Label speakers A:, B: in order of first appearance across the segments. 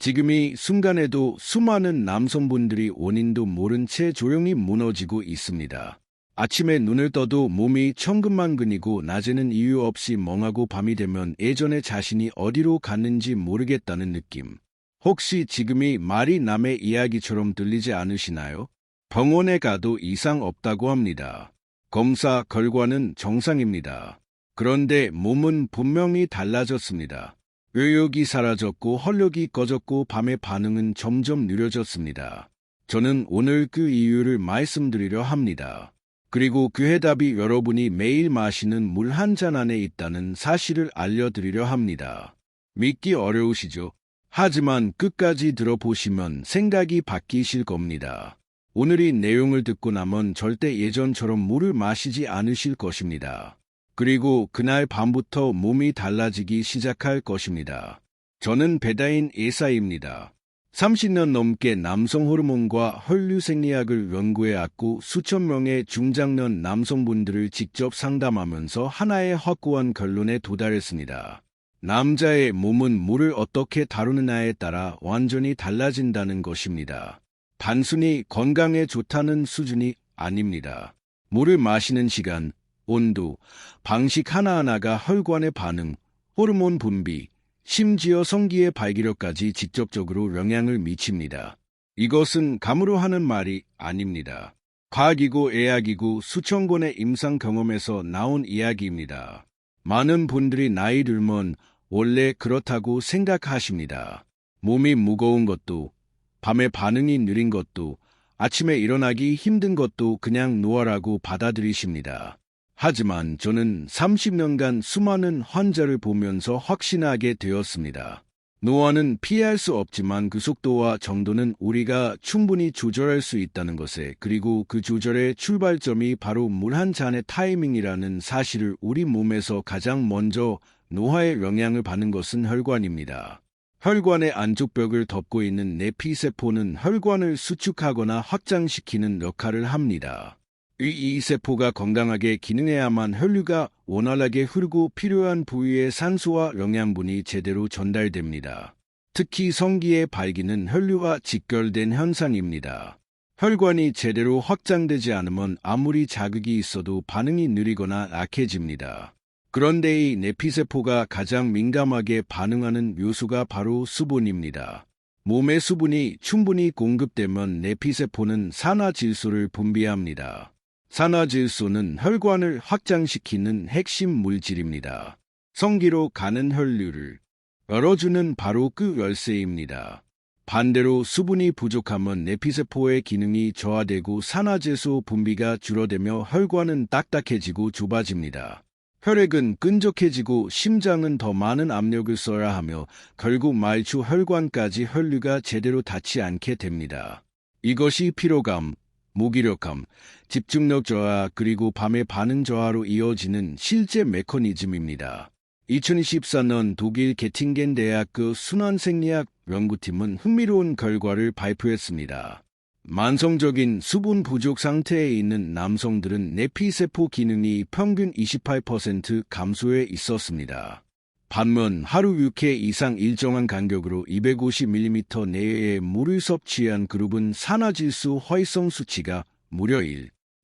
A: 지금 이 순간에도 수많은 남성분들이 원인도 모른 채 조용히 무너지고 있습니다. 아침에 눈을 떠도 몸이 천근만근이고 낮에는 이유 없이 멍하고 밤이 되면 예전에 자신이 어디로 갔는지 모르겠다는 느낌. 혹시 지금이 말이 남의 이야기처럼 들리지 않으시나요? 병원에 가도 이상 없다고 합니다. 검사 결과는 정상입니다. 그런데 몸은 분명히 달라졌습니다. 의욕이 사라졌고 헐력이 꺼졌고 밤의 반응은 점점 느려졌습니다. 저는 오늘 그 이유를 말씀드리려 합니다. 그리고 그 해답이 여러분이 매일 마시는 물 한 잔 안에 있다는 사실을 알려드리려 합니다. 믿기 어려우시죠? 하지만 끝까지 들어보시면 생각이 바뀌실 겁니다. 오늘 이 내용을 듣고 나면 절대 예전처럼 물을 마시지 않으실 것입니다. 그리고 그날 밤부터 몸이 달라지기 시작할 것입니다. 저는 배다인 예사입니다. 30년 넘게 남성 호르몬과 혈류 생리학을 연구해왔고 수천 명의 중장년 남성분들을 직접 상담하면서 하나의 확고한 결론에 도달했습니다. 남자의 몸은 물을 어떻게 다루느냐에 따라 완전히 달라진다는 것입니다. 단순히 건강에 좋다는 수준이 아닙니다. 물을 마시는 시간, 온도, 방식 하나하나가 혈관의 반응, 호르몬 분비, 심지어 성기의 발기력까지 직접적으로 영향을 미칩니다. 이것은 감으로 하는 말이 아닙니다. 과학이고 의학이고 수천 건의 임상 경험에서 나온 이야기입니다. 많은 분들이 나이 들면 원래 그렇다고 생각하십니다. 몸이 무거운 것도, 밤에 반응이 느린 것도, 아침에 일어나기 힘든 것도 그냥 노화라고 받아들이십니다. 하지만 저는 30년간 수많은 환자를 보면서 확신하게 되었습니다. 노화는 피할 수 없지만 그 속도와 정도는 우리가 충분히 조절할 수 있다는 것에, 그리고 그 조절의 출발점이 바로 물 한 잔의 타이밍이라는 사실을 우리 몸에서 가장 먼저 노화에 영향을 받는 것은 혈관입니다. 혈관의 안쪽 벽을 덮고 있는 내피세포는 혈관을 수축하거나 확장시키는 역할을 합니다. 이 세포가 건강하게 기능해야만 혈류가 원활하게 흐르고 필요한 부위에 산소와 영양분이 제대로 전달됩니다. 특히 성기의 발기는 혈류와 직결된 현상입니다. 혈관이 제대로 확장되지 않으면 아무리 자극이 있어도 반응이 느리거나 약해집니다. 그런데 이 내피세포가 가장 민감하게 반응하는 요소가 바로 수분입니다. 몸의 수분이 충분히 공급되면 내피세포는 산화질소를 분비합니다. 산화질소는 혈관을 확장시키는 핵심 물질입니다. 성기로 가는 혈류를 열어주는 바로 그 열쇠입니다. 반대로 수분이 부족하면 내피세포의 기능이 저하되고 산화질소 분비가 줄어들며 혈관은 딱딱해지고 좁아집니다. 혈액은 끈적해지고 심장은 더 많은 압력을 써야 하며 결국 말초 혈관까지 혈류가 제대로 닿지 않게 됩니다. 이것이 피로감, 무기력함, 집중력 저하 그리고 밤의 반응 저하로 이어지는 실제 메커니즘입니다. 2024년 독일 게팅겐 대학교 순환생리학 연구팀은 흥미로운 결과를 발표했습니다. 만성적인 수분 부족 상태에 있는 남성들은 내피세포 기능이 평균 28% 감소해 있었습니다. 반면 하루 6회 이상 일정한 간격으로 250ml 내외의 물을 섭취한 그룹은 산화질소 활성 수치가 무려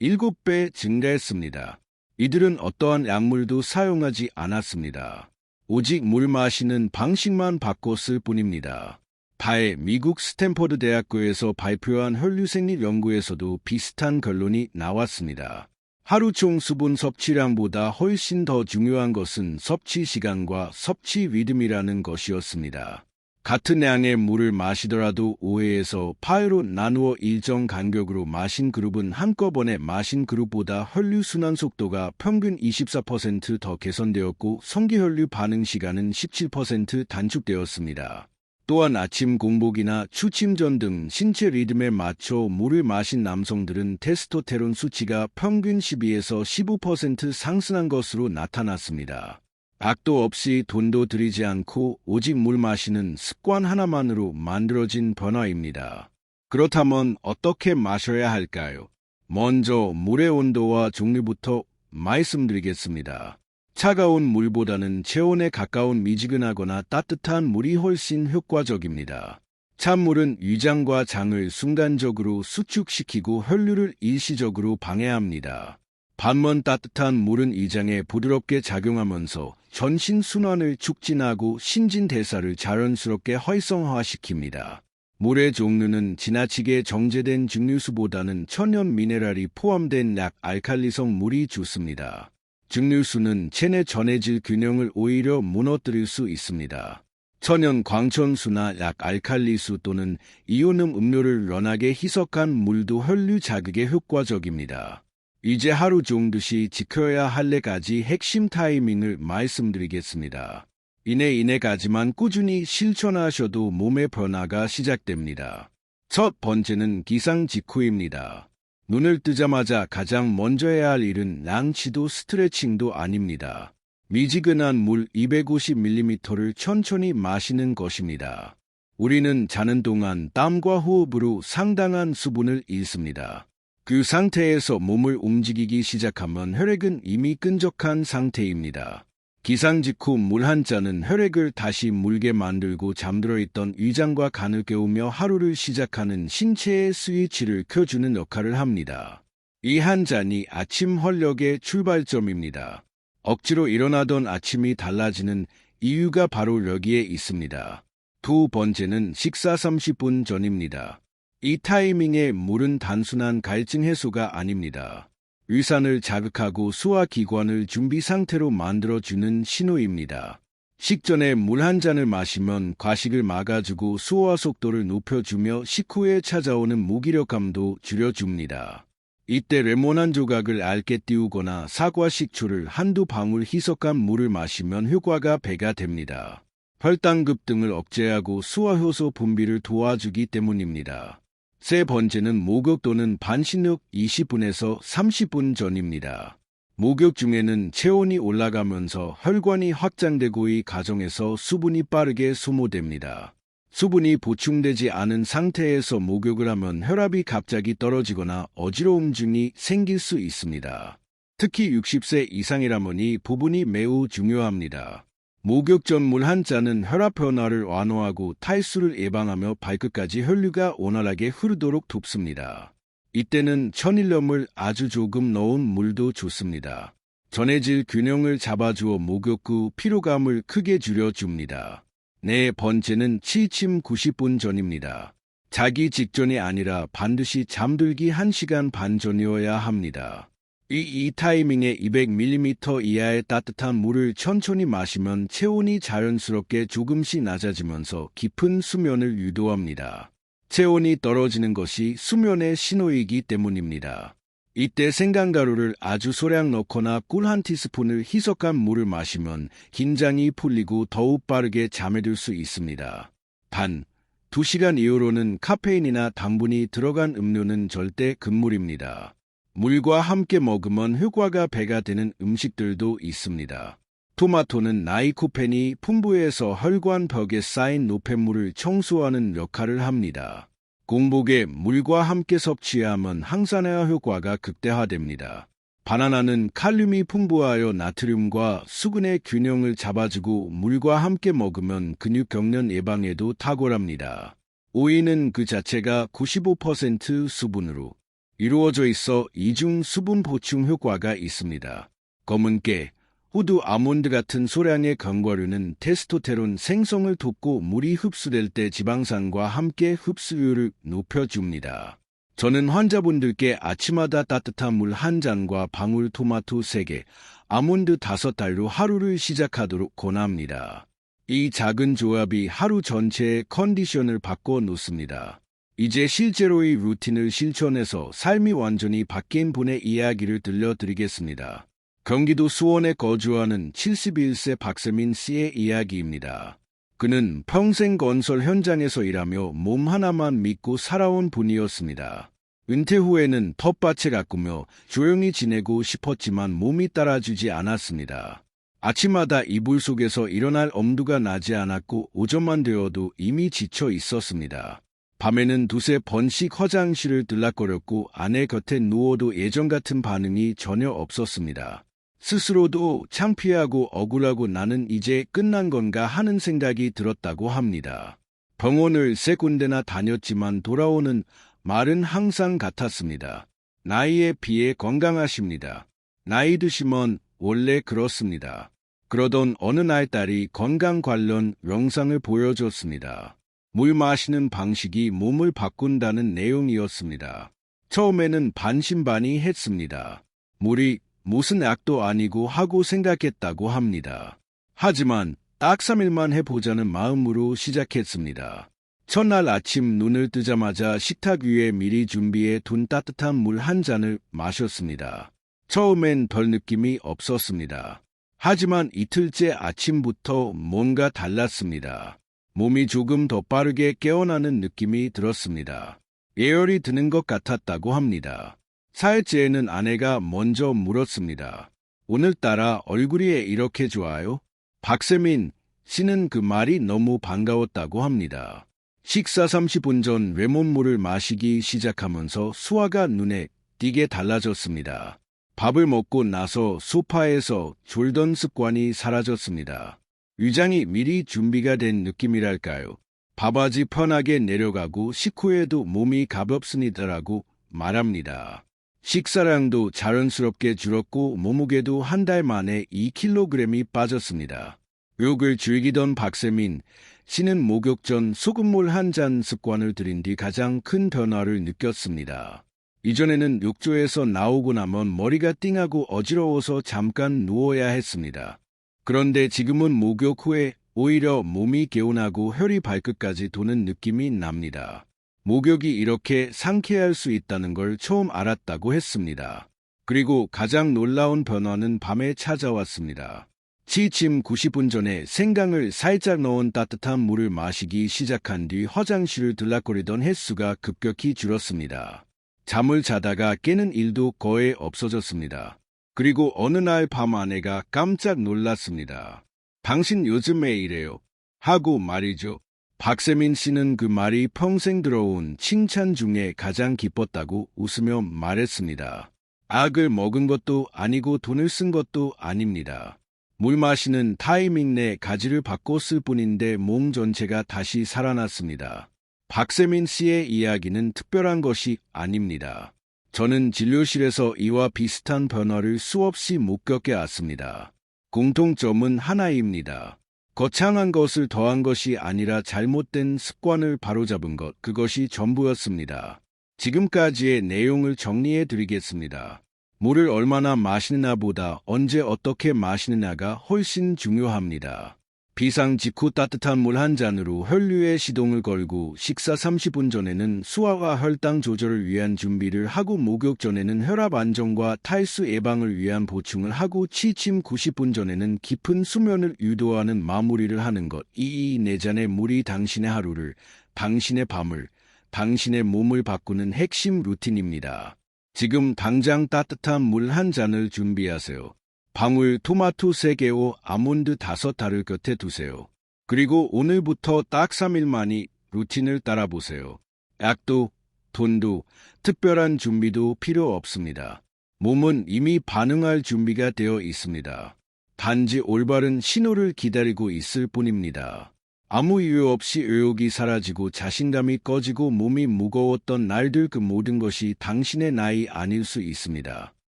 A: 7배 증가했습니다. 이들은 어떠한 약물도 사용하지 않았습니다. 오직 물 마시는 방식만 바꿨을 뿐입니다. 바에 미국 스탠퍼드 대학교에서 발표한 혈류생리 연구에서도 비슷한 결론이 나왔습니다. 하루 총 수분 섭취량보다 훨씬 더 중요한 것은 섭취 시간과 섭취 리듬이라는 것이었습니다. 같은 양의 물을 마시더라도 5회에서 8회로 나누어 일정 간격으로 마신 그룹은 한꺼번에 마신 그룹보다 혈류 순환 속도가 평균 24% 더 개선되었고 성기혈류 반응 시간은 17% 단축되었습니다. 또한 아침 공복이나 취침 전 등 신체 리듬에 맞춰 물을 마신 남성들은 테스토테론 수치가 평균 12에서 15% 상승한 것으로 나타났습니다. 약도 없이 돈도 들이지 않고 오직 물 마시는 습관 하나만으로 만들어진 변화입니다. 그렇다면 어떻게 마셔야 할까요? 먼저 물의 온도와 종류부터 말씀드리겠습니다. 차가운 물보다는 체온에 가까운 미지근하거나 따뜻한 물이 훨씬 효과적입니다. 찬물은 위장과 장을 순간적으로 수축시키고 혈류를 일시적으로 방해합니다. 반면 따뜻한 물은 위장에 부드럽게 작용하면서 전신 순환을 촉진하고 신진대사를 자연스럽게 활성화시킵니다. 물의 종류는 지나치게 정제된 증류수보다는 천연 미네랄이 포함된 약 알칼리성 물이 좋습니다. 증류수는 체내 전해질 균형을 오히려 무너뜨릴 수 있습니다. 천연 광천수나 약 알칼리수 또는 이온음 음료를 연하게 희석한 물도 혈류 자극에 효과적입니다. 이제 하루 정도씩 지켜야 할 4가지 핵심 타이밍을 말씀드리겠습니다. 이내 가지만 꾸준히 실천하셔도 몸의 변화가 시작됩니다. 첫 번째는 기상 직후입니다. 눈을 뜨자마자 가장 먼저 해야 할 일은 랑치도 스트레칭도 아닙니다. 미지근한 물 250ml를 천천히 마시는 것입니다. 우리는 자는 동안 땀과 호흡으로 상당한 수분을 잃습니다. 그 상태에서 몸을 움직이기 시작하면 혈액은 이미 끈적한 상태입니다. 기상 직후 물 한 잔은 혈액을 다시 묽게 만들고 잠들어 있던 위장과 간을 깨우며 하루를 시작하는 신체의 스위치를 켜주는 역할을 합니다. 이 한 잔이 아침 활력의 출발점입니다. 억지로 일어나던 아침이 달라지는 이유가 바로 여기에 있습니다. 두 번째는 식사 30분 전입니다. 이 타이밍에 물은 단순한 갈증 해소가 아닙니다. 위산을 자극하고 소화기관을 준비 상태로 만들어주는 신호입니다. 식전에 물 한 잔을 마시면 과식을 막아주고 소화 속도를 높여주며 식후에 찾아오는 무기력감도 줄여줍니다. 이때 레몬 한 조각을 얇게 띄우거나 사과 식초를 한두 방울 희석한 물을 마시면 효과가 배가 됩니다. 혈당급 등을 억제하고 소화효소 분비를 도와주기 때문입니다. 세 번째는 목욕 또는 반신욕 20분에서 30분 전입니다. 목욕 중에는 체온이 올라가면서 혈관이 확장되고 이 과정에서 수분이 빠르게 소모됩니다. 수분이 보충되지 않은 상태에서 목욕을 하면 혈압이 갑자기 떨어지거나 어지러움 증이 생길 수 있습니다. 특히 60세 이상이라면 이 부분이 매우 중요합니다. 목욕 전 물 한 잔은 혈압 변화를 완화하고 탈수를 예방하며 발끝까지 혈류가 원활하게 흐르도록 돕습니다. 이때는 천일염을 아주 조금 넣은 물도 좋습니다. 전해질 균형을 잡아주어 목욕 후 피로감을 크게 줄여줍니다. 네 번째는 취침 90분 전입니다. 자기 직전이 아니라 반드시 잠들기 1시간 반 전이어야 합니다. 이 타이밍에 200ml 이하의 따뜻한 물을 천천히 마시면 체온이 자연스럽게 조금씩 낮아지면서 깊은 수면을 유도합니다. 체온이 떨어지는 것이 수면의 신호이기 때문입니다. 이때 생강가루를 아주 소량 넣거나 꿀 한 티스푼을 희석한 물을 마시면 긴장이 풀리고 더욱 빠르게 잠에 들 수 있습니다. 단, 2시간 이후로는 카페인이나 당분이 들어간 음료는 절대 금물입니다. 물과 함께 먹으면 효과가 배가 되는 음식들도 있습니다. 토마토는 라이코펜이 풍부해서 혈관 벽에 쌓인 노폐물을 청소하는 역할을 합니다. 공복에 물과 함께 섭취하면 항산화 효과가 극대화됩니다. 바나나는 칼륨이 풍부하여 나트륨과 수분의 균형을 잡아주고 물과 함께 먹으면 근육 경련 예방에도 탁월합니다. 오이는 그 자체가 95% 수분으로 이루어져 있어 이중 수분 보충 효과가 있습니다. 검은 깨, 호두, 아몬드 같은 소량의 견과류는 테스토테론 생성을 돕고 물이 흡수될 때 지방산과 함께 흡수율을 높여줍니다. 저는 환자분들께 아침마다 따뜻한 물 한 잔과 방울토마토 3개, 아몬드 5알로 하루를 시작하도록 권합니다. 이 작은 조합이 하루 전체의 컨디션을 바꿔놓습니다. 이제 실제로의 루틴을 실천해서 삶이 완전히 바뀐 분의 이야기를 들려드리겠습니다. 경기도 수원에 거주하는 71세 박세민 씨의 이야기입니다. 그는 평생 건설 현장에서 일하며 몸 하나만 믿고 살아온 분이었습니다. 은퇴 후에는 텃밭에 가꾸며 조용히 지내고 싶었지만 몸이 따라주지 않았습니다. 아침마다 이불 속에서 일어날 엄두가 나지 않았고 오전만 되어도 이미 지쳐 있었습니다. 밤에는 두세 번씩 화장실을 들락거렸고 아내 곁에 누워도 예전 같은 반응이 전혀 없었습니다. 스스로도 창피하고 억울하고 나는 이제 끝난 건가 하는 생각이 들었다고 합니다. 병원을 3군데나 다녔지만 돌아오는 말은 항상 같았습니다. 나이에 비해 건강하십니다. 나이 드시면 원래 그렇습니다. 그러던 어느 날 딸이 건강 관련 영상을 보여줬습니다. 물 마시는 방식이 몸을 바꾼다는 내용이었습니다. 처음에는 반신반의했습니다. 물이 무슨 약도 아니고 하고 생각했다고 합니다. 하지만 딱 3일만 해보자는 마음으로 시작했습니다. 첫날 아침 눈을 뜨자마자 식탁 위에 미리 준비해 둔 따뜻한 물 한 잔을 마셨습니다. 처음엔 별 느낌이 없었습니다. 하지만 이틀째 아침부터 뭔가 달랐습니다. 몸이 조금 더 빠르게 깨어나는 느낌이 들었습니다. 예열이 드는 것 같았다고 합니다. 4일째에는 아내가 먼저 물었습니다. 오늘따라 얼굴이 이렇게 좋아요? 박세민 씨는 그 말이 너무 반가웠다고 합니다. 식사 30분 전 레몬물을 마시기 시작하면서 수화가 눈에 띄게 달라졌습니다. 밥을 먹고 나서 소파에서 졸던 습관이 사라졌습니다. 위장이 미리 준비가 된 느낌이랄까요. 밥아지 편하게 내려가고 식후에도 몸이 가볍습니다라고 말합니다. 식사량도 자연스럽게 줄었고 몸무게도 한 달 만에 2kg이 빠졌습니다. 욕을 즐기던 박세민 씨는 목욕 전 소금물 한 잔 습관을 들인 뒤 가장 큰 변화를 느꼈습니다. 이전에는 욕조에서 나오고 나면 머리가 띵하고 어지러워서 잠깐 누워야 했습니다. 그런데 지금은 목욕 후에 오히려 몸이 개운하고 혈이 발끝까지 도는 느낌이 납니다. 목욕이 이렇게 상쾌할 수 있다는 걸 처음 알았다고 했습니다. 그리고 가장 놀라운 변화는 밤에 찾아왔습니다. 취침 90분 전에 생강을 살짝 넣은 따뜻한 물을 마시기 시작한 뒤 화장실을 들락거리던 횟수가 급격히 줄었습니다. 잠을 자다가 깨는 일도 거의 없어졌습니다. 그리고 어느 날 밤 아내가 깜짝 놀랐습니다. 당신 요즘에 이래요? 하고 말이죠. 박세민 씨는 그 말이 평생 들어온 칭찬 중에 가장 기뻤다고 웃으며 말했습니다. 약을 먹은 것도 아니고 돈을 쓴 것도 아닙니다. 물 마시는 타이밍 내 가지를 바꿨을 뿐인데 몸 전체가 다시 살아났습니다. 박세민 씨의 이야기는 특별한 것이 아닙니다. 저는 진료실에서 이와 비슷한 변화를 수없이 목격해 왔습니다. 공통점은 하나입니다. 거창한 것을 더한 것이 아니라 잘못된 습관을 바로잡은 것, 그것이 전부였습니다. 지금까지의 내용을 정리해 드리겠습니다. 물을 얼마나 마시느냐보다 언제 어떻게 마시느냐가 훨씬 중요합니다. 비상 직후 따뜻한 물 한 잔으로 혈류에 시동을 걸고 식사 30분 전에는 수화와 혈당 조절을 위한 준비를 하고 목욕 전에는 혈압 안정과 탈수 예방을 위한 보충을 하고 취침 90분 전에는 깊은 수면을 유도하는 마무리를 하는 것. 이 4잔의 물이 당신의 하루를, 당신의 밤을, 당신의 몸을 바꾸는 핵심 루틴입니다. 지금 당장 따뜻한 물 한 잔을 준비하세요. 방울 토마토 3개와 아몬드 5알을 곁에 두세요. 그리고 오늘부터 딱 3일만이 루틴을 따라보세요. 약도, 돈도, 특별한 준비도 필요 없습니다. 몸은 이미 반응할 준비가 되어 있습니다. 단지 올바른 신호를 기다리고 있을 뿐입니다. 아무 이유 없이 의욕이 사라지고 자신감이 꺼지고 몸이 무거웠던 날들, 그 모든 것이 당신의 나이 아닐 수 있습니다.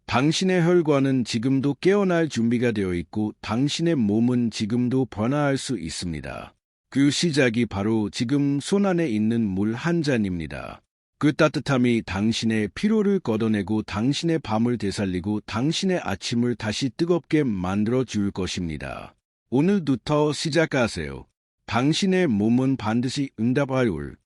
A: 당신의 혈관은 지금도 깨어날 준비가 되어 있고 당신의 몸은 지금도 변화할 수 있습니다. 그 시작이 바로 지금 손안에 있는 물 한 잔입니다. 그 따뜻함이 당신의 피로를 걷어내고 당신의 밤을 되살리고 당신의 아침을 다시 뜨겁게 만들어 줄 것입니다. 오늘부터 시작하세요. 당신의 몸은 반드시 응답할 올